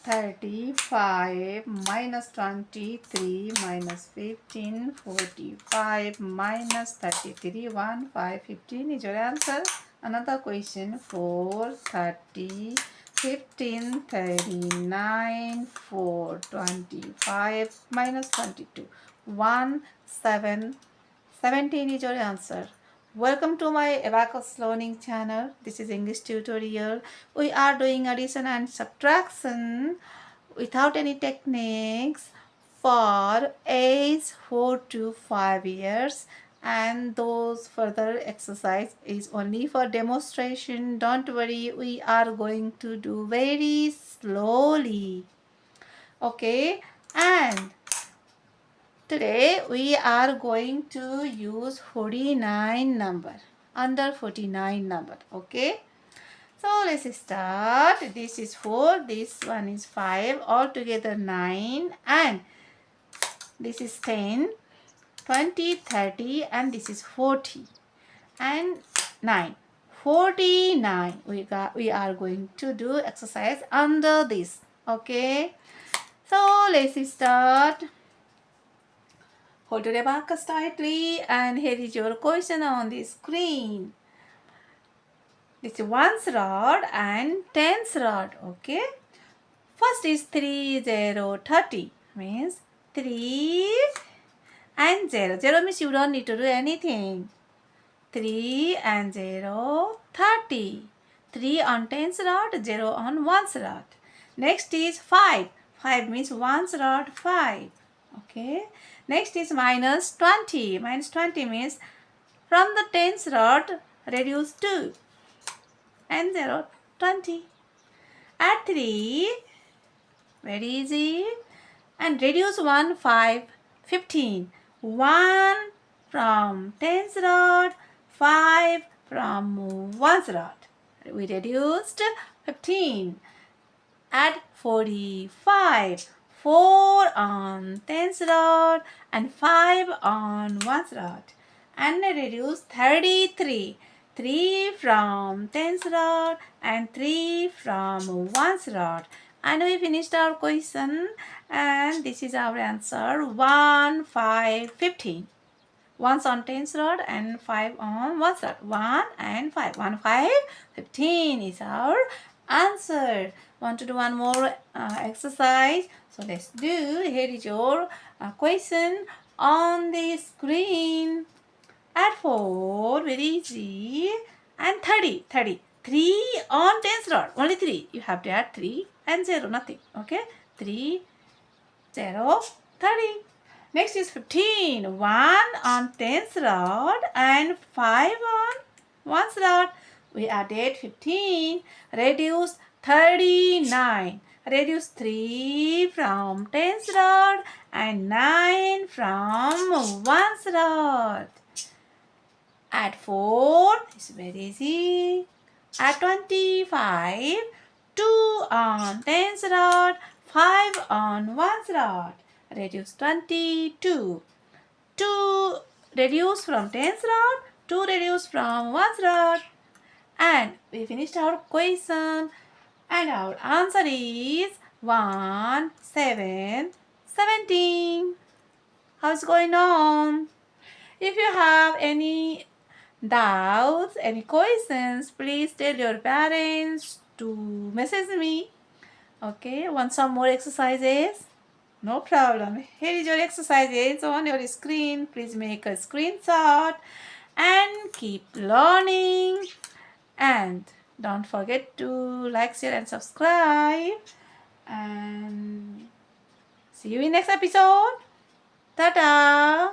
35 minus 23 minus 15, 45 minus 33, 1, 5, 15 is your answer. Another question, 4, 30, 15, 39, 4, 25 minus 22, 1, 7, 17 is your answer. Welcome to my Abacus learning channel. This is English tutorial. We are doing addition and subtraction without any techniques for age 4 to 5 years, and those further exercise is only for demonstration. Don't worry, we are going to do very slowly. Okay, and today we are going to use 49 number, under 49 number. Okay, so let's start. This is 4, this one is 5, altogether 9, and this is 10, 20, 30, and this is 40, and 9. 49. We are going to do exercise under this. Okay, so let's start. Hold your abacus tightly, and here is your question on the screen. This is 1's rod and 10's rod. Okay, first is 3, 0, 30. Means 3 and 0. 0 means you don't need to do anything. 3 and 0, 30. 3 on 10's rod, 0 on 1's rod. Next is 5. 5 means 1's rod, 5. Okay. Next is minus 20. Minus 20 means from the 10's rod, reduce 2 and 0, 20. Add 3, very easy, and reduce 1, 5, 15. 1 from 10's rod, 5 from 1's rod. We reduced 15. Add 45. 4 on 10's rod and 5 on 1's rod. And reduce 33. 3 from 10's rod and 3 from 1's rod. And we finished our question, and this is our answer. 1, 5, 15. 1's on 10's rod and 5 on 1's rod. 1 and 5. 1, 5, 15 is our answer. Want to do one more exercise? So let's do. Here is your question on the screen. Add 4, very easy, and 30. 30. 3 on 10's rod, only 3. You have to add 3 and 0, nothing. Okay, 3, 0, 30. Next is 15. 1 on 10's rod and 5 on 1's rod. We added 15. Reduce 39. Reduce 3 from 10's rod and 9 from 1's rod. Add 4. It's very easy. Add 25. 2 on 10's rod, 5 on 1's rod. Reduce 22. 2 reduce from 10's rod, 2 reduce from 1's rod. And we finished our question. And our answer is 1, 7, 17. How's going on? If you have any doubts, any questions, please tell your parents to message me. Okay, want some more exercises? No problem. Here is your exercises on your screen. Please make a screenshot and keep learning. And don't forget to like, share, and subscribe. And see you in next episode. Ta-da!